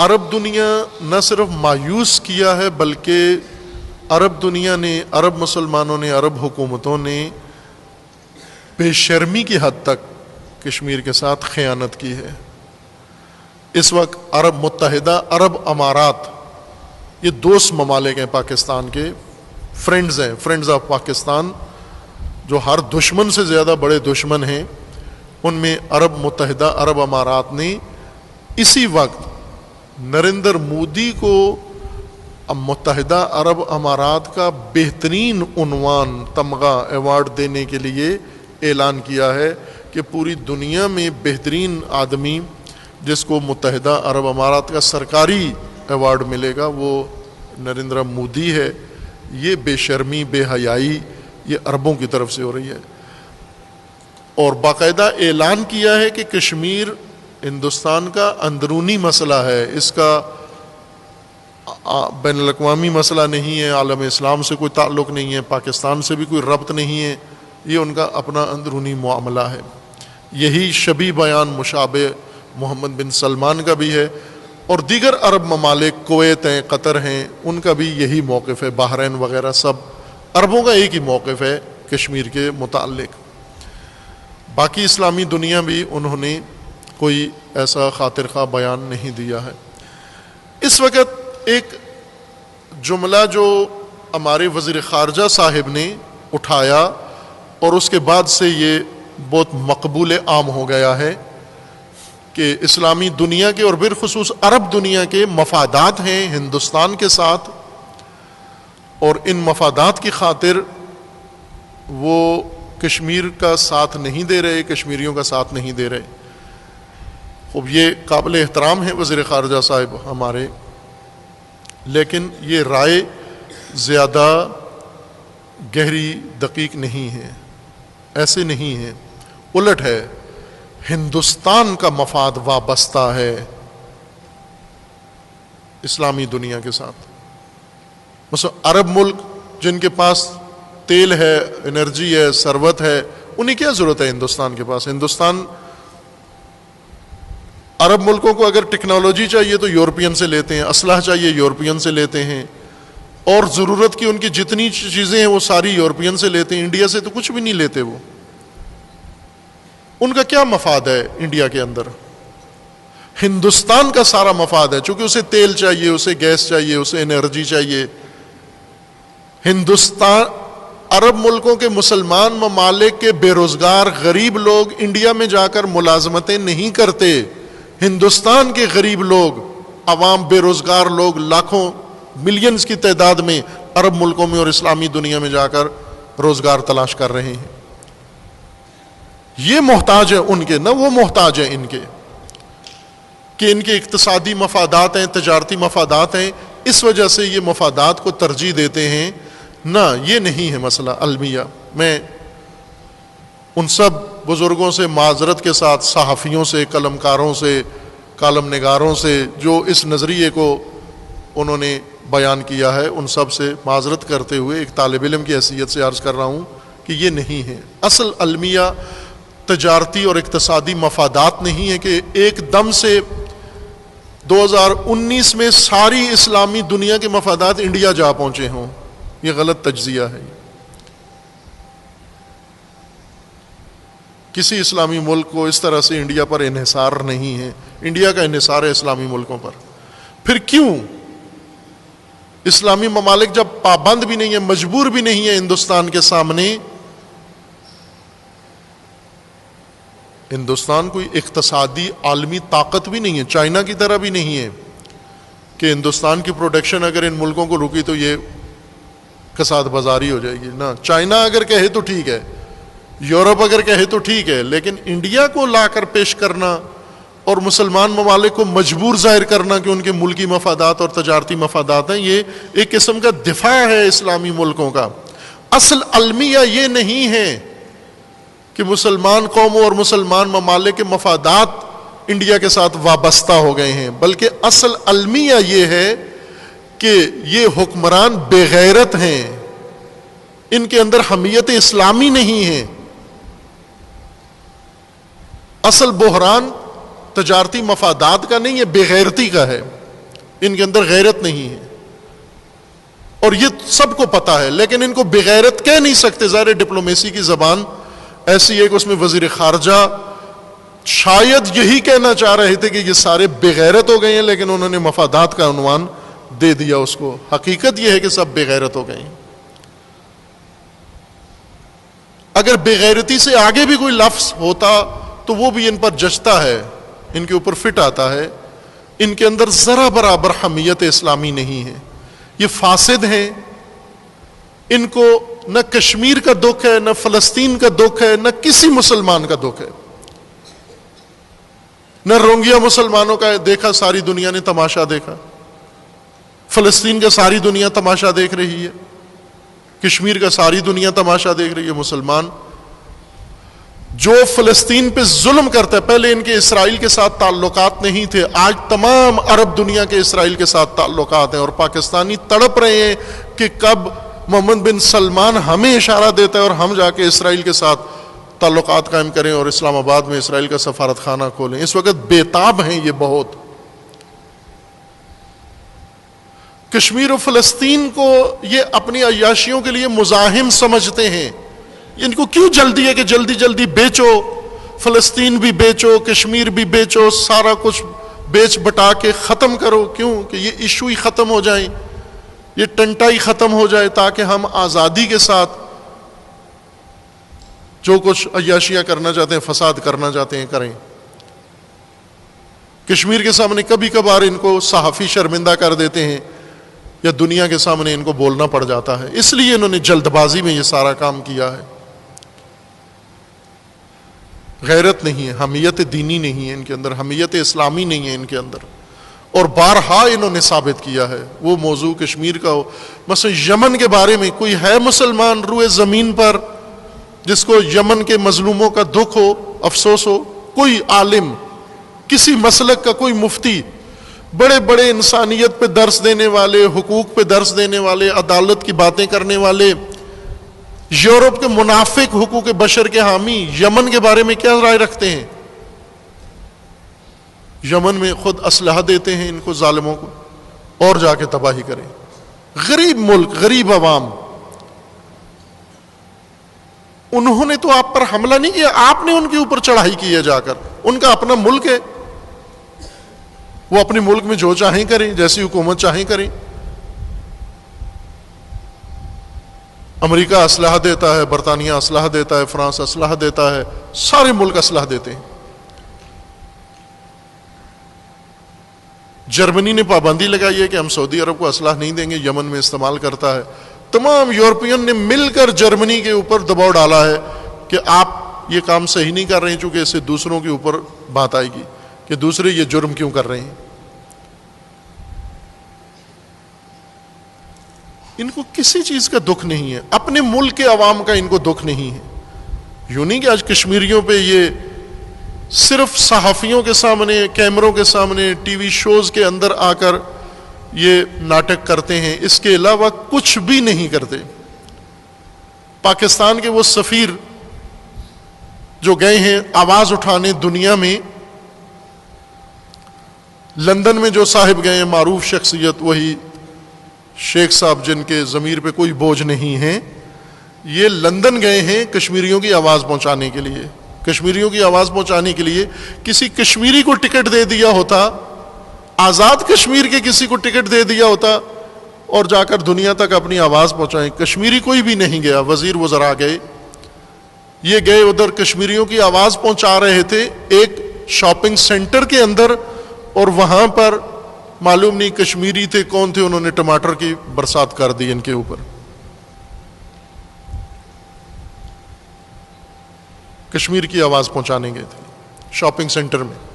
عرب دنیا نہ صرف مایوس کیا ہے بلکہ عرب دنیا نے، عرب مسلمانوں نے، عرب حکومتوں نے بے شرمی کی حد تک کشمیر کے ساتھ خیانت کی ہے۔ اس وقت عرب متحدہ عرب امارات، یہ دوست ممالک ہیں پاکستان کے، فرینڈز ہیں، فرینڈز آف پاکستان، جو ہر دشمن سے زیادہ بڑے دشمن ہیں، ان میں عرب متحدہ عرب امارات نے اسی وقت نریندر مودی کو متحدہ عرب امارات کا بہترین عنوان تمغہ ایوارڈ دینے کے لیے اعلان کیا ہے کہ پوری دنیا میں بہترین آدمی جس کو متحدہ عرب امارات کا سرکاری ایوارڈ ملے گا وہ نریندر مودی ہے۔ یہ بے شرمی، بے حیائی یہ عربوں کی طرف سے ہو رہی ہے، اور باقاعدہ اعلان کیا ہے کہ کشمیر ہندوستان کا اندرونی مسئلہ ہے، اس کا بین الاقوامی مسئلہ نہیں ہے، عالم اسلام سے کوئی تعلق نہیں ہے، پاکستان سے بھی کوئی ربط نہیں ہے، یہ ان کا اپنا اندرونی معاملہ ہے۔ یہی شبیہ بیان مشابہ محمد بن سلمان کا بھی ہے، اور دیگر عرب ممالک، کویت ہیں، قطر ہیں، ان کا بھی یہی موقف ہے، بحرین وغیرہ، سب عربوں کا ایک ہی موقف ہے کشمیر کے متعلق۔ باقی اسلامی دنیا بھی انہوں نے کوئی ایسا خاطر خواہ بیان نہیں دیا ہے۔ اس وقت ایک جملہ جو ہمارے وزیر خارجہ صاحب نے اٹھایا اور اس کے بعد سے یہ بہت مقبول عام ہو گیا ہے کہ اسلامی دنیا کے اور بالخصوص عرب دنیا کے مفادات ہیں ہندوستان کے ساتھ، اور ان مفادات کی خاطر وہ کشمیر کا ساتھ نہیں دے رہے، کشمیریوں کا ساتھ نہیں دے رہے۔ خوب یہ قابل احترام ہے وزیر خارجہ صاحب ہمارے، لیکن یہ رائے زیادہ گہری دقیق نہیں ہے، ایسے نہیں ہے، الٹ ہے۔ ہندوستان کا مفاد وابستہ ہے اسلامی دنیا کے ساتھ۔ مثلا عرب ملک جن کے پاس تیل ہے، انرجی ہے، ثروت ہے، انہیں کیا ضرورت ہے ہندوستان کے پاس؟ ہندوستان عرب ملکوں کو اگر ٹیکنالوجی چاہیے تو یورپین سے لیتے ہیں، اسلحہ چاہیے یورپین سے لیتے ہیں، اور ضرورت کی ان کی جتنی چیزیں ہیں وہ ساری یورپین سے لیتے ہیں، انڈیا سے تو کچھ بھی نہیں لیتے۔ وہ ان کا کیا مفاد ہے انڈیا کے اندر؟ ہندوستان کا سارا مفاد ہے، چونکہ اسے تیل چاہیے، اسے گیس چاہیے، اسے انرجی چاہیے۔ ہندوستان، عرب ملکوں کے مسلمان ممالک کے بے روزگار غریب لوگ انڈیا میں جا کر ملازمتیں نہیں کرتے، ہندوستان کے غریب لوگ، عوام، بے روزگار لوگ لاکھوں ملینز کی تعداد میں عرب ملکوں میں اور اسلامی دنیا میں جا کر روزگار تلاش کر رہے ہیں۔ یہ محتاج ہے ان کے، نہ وہ محتاج ہیں ان کے، کہ ان کے اقتصادی مفادات ہیں، تجارتی مفادات ہیں، اس وجہ سے یہ مفادات کو ترجیح دیتے ہیں۔ نہ، یہ نہیں ہے مسئلہ المیہ۔ میں ان سب بزرگوں سے معذرت کے ساتھ، صحافیوں سے، قلمکاروں سے، کالم نگاروں سے جو اس نظریے کو انہوں نے بیان کیا ہے، ان سب سے معذرت کرتے ہوئے ایک طالب علم کی حیثیت سے عرض کر رہا ہوں کہ یہ نہیں ہے اصل المیہ۔ تجارتی اور اقتصادی مفادات نہیں ہے کہ ایک دم سے 2019 میں ساری اسلامی دنیا کے مفادات انڈیا جا پہنچے ہوں، یہ غلط تجزیہ ہے۔ کسی اسلامی ملک کو اس طرح سے انڈیا پر انحصار نہیں ہے، انڈیا کا انحصار ہے اسلامی ملکوں پر۔ پھر کیوں اسلامی ممالک جب پابند بھی نہیں ہے، مجبور بھی نہیں ہے ہندوستان کے سامنے؟ ہندوستان کوئی اقتصادی عالمی طاقت بھی نہیں ہے، چائنا کی طرح بھی نہیں ہے کہ ہندوستان کی پروڈکشن اگر ان ملکوں کو رکی تو یہ کساد بازاری ہو جائے گی۔ نہ، چائنا اگر کہے تو ٹھیک ہے، یورپ اگر کہے تو ٹھیک ہے، لیکن انڈیا کو لا کر پیش کرنا اور مسلمان ممالک کو مجبور ظاہر کرنا کہ ان کے ملکی مفادات اور تجارتی مفادات ہیں، یہ ایک قسم کا دفاع ہے اسلامی ملکوں کا۔ اصل المیہ یہ نہیں ہے کہ مسلمان قوموں اور مسلمان ممالک کے مفادات انڈیا کے ساتھ وابستہ ہو گئے ہیں، بلکہ اصل المیہ یہ ہے کہ یہ حکمران بے غیرت ہیں، ان کے اندر حمیت اسلامی نہیں ہے۔ اصل بحران تجارتی مفادات کا نہیں ہے، بے غیرتی کا ہے۔ ان کے اندر غیرت نہیں ہے، اور یہ سب کو پتا ہے، لیکن ان کو بغیرت کہہ نہیں سکتے۔ ظاہر ڈپلومیسی کی زبان ایسی ہے کہ اس میں وزیر خارجہ شاید یہی کہنا چاہ رہے تھے کہ یہ سارے بغیرت ہو گئے ہیں، لیکن انہوں نے مفادات کا عنوان دے دیا اس کو۔ حقیقت یہ ہے کہ سب بغیرت ہو گئے ہیں۔ اگر بغیرتی سے آگے بھی کوئی لفظ ہوتا تو وہ بھی ان پر جچتا ہے، ان کے اوپر فٹ آتا ہے۔ ان کے اندر ذرا برابر حمیت اسلامی نہیں ہے، یہ فاسد ہیں۔ ان کو نہ کشمیر کا دکھ ہے، نہ فلسطین کا دکھ ہے، نہ کسی مسلمان کا دکھ ہے، نہ روہنگیا مسلمانوں کا دیکھا، ساری دنیا نے تماشا دیکھا۔ فلسطین کا ساری دنیا تماشا دیکھ رہی ہے، کشمیر کا ساری دنیا تماشا دیکھ رہی ہے۔ مسلمان جو فلسطین پہ ظلم کرتا ہے، پہلے ان کے اسرائیل کے ساتھ تعلقات نہیں تھے، آج تمام عرب دنیا کے اسرائیل کے ساتھ تعلقات ہیں، اور پاکستانی تڑپ رہے ہیں کہ کب محمد بن سلمان ہمیں اشارہ دیتا ہے اور ہم جا کے اسرائیل کے ساتھ تعلقات قائم کریں اور اسلام آباد میں اسرائیل کا سفارت خانہ کھولیں۔ اس وقت بےتاب ہیں یہ بہت۔ کشمیر و فلسطین کو یہ اپنی عیاشیوں کے لیے مزاحم سمجھتے ہیں۔ ان کو کیوں جلدی ہے کہ جلدی جلدی بیچو، فلسطین بھی بیچو، کشمیر بھی بیچو، سارا کچھ بیچ بٹا کے ختم کرو؟ کیوں؟ کہ یہ ایشو ہی ختم ہو جائیں، یہ ٹنٹا ہی ختم ہو جائے، تاکہ ہم آزادی کے ساتھ جو کچھ عیاشیاں کرنا چاہتے ہیں، فساد کرنا چاہتے ہیں، کریں۔ کشمیر کے سامنے کبھی کبھار ان کو صحافی شرمندہ کر دیتے ہیں، یا دنیا کے سامنے ان کو بولنا پڑ جاتا ہے، اس لیے انہوں نے جلد بازی میں یہ سارا کام کیا ہے۔ غیرت نہیں ہے، حمیت دینی نہیں ہے ان کے اندر، حمیت اسلامی نہیں ہے ان کے اندر، اور بارہا انہوں نے ثابت کیا ہے۔ وہ موضوع کشمیر کا ہو، مثلا یمن کے بارے میں کوئی ہے مسلمان روئے زمین پر جس کو یمن کے مظلوموں کا دکھ ہو، افسوس ہو؟ کوئی عالم، کسی مسلک کا کوئی مفتی، بڑے بڑے انسانیت پہ درس دینے والے، حقوق پہ درس دینے والے، عدالت کی باتیں کرنے والے، یورپ کے منافق حقوق بشر کے حامی یمن کے بارے میں کیا رائے رکھتے ہیں؟ یمن میں خود اسلحہ دیتے ہیں ان کو، ظالموں کو، اور جا کے تباہی کریں۔ غریب ملک، غریب عوام، انہوں نے تو آپ پر حملہ نہیں کیا، آپ نے ان کے اوپر چڑھائی کی ہے جا کر۔ ان کا اپنا ملک ہے، وہ اپنے ملک میں جو چاہیں کریں، جیسی حکومت چاہیں کریں۔ امریکہ اسلحہ دیتا ہے، برطانیہ اسلحہ دیتا ہے، فرانس اسلحہ دیتا ہے، سارے ملک اسلحہ دیتے ہیں۔ جرمنی نے پابندی لگائی ہے کہ ہم سعودی عرب کو اسلحہ نہیں دیں گے، یمن میں استعمال کرتا ہے۔ تمام یورپین نے مل کر جرمنی کے اوپر دباؤ ڈالا ہے کہ آپ یہ کام صحیح نہیں کر رہے ہیں، چونکہ اس سے دوسروں کے اوپر بات آئے گی کہ دوسرے یہ جرم کیوں کر رہے ہیں۔ ان کو کسی چیز کا دکھ نہیں ہے، اپنے ملک کے عوام کا ان کو دکھ نہیں ہے۔ یوں نہیں کہ آج کشمیریوں پہ یہ صرف صحافیوں کے سامنے، کیمروں کے سامنے، ٹی وی شوز کے اندر آ کر یہ ناٹک کرتے ہیں، اس کے علاوہ کچھ بھی نہیں کرتے۔ پاکستان کے وہ سفیر جو گئے ہیں آواز اٹھانے دنیا میں، لندن میں جو صاحب گئے ہیں، معروف شخصیت، وہی شیخ صاحب جن کے ضمیر پہ کوئی بوجھ نہیں ہے، یہ لندن گئے ہیں کشمیریوں کی آواز پہنچانے کے لیے۔ کشمیریوں کی آواز پہنچانے کے لیے کسی کشمیری کو ٹکٹ دے دیا ہوتا، آزاد کشمیر کے کسی کو ٹکٹ دے دیا ہوتا اور جا کر دنیا تک اپنی آواز پہنچائیں، کشمیری کوئی بھی نہیں گیا۔ وزیر وزراء گئے، یہ گئے ادھر کشمیریوں کی آواز پہنچا رہے تھے ایک شاپنگ سینٹر کے اندر، اور وہاں پر معلوم نہیں کشمیری تھے کون تھے، انہوں نے ٹماٹر کی برسات کر دی ان کے اوپر۔ کشمیر کی آواز پہنچانے گئے تھے شاپنگ سینٹر میں۔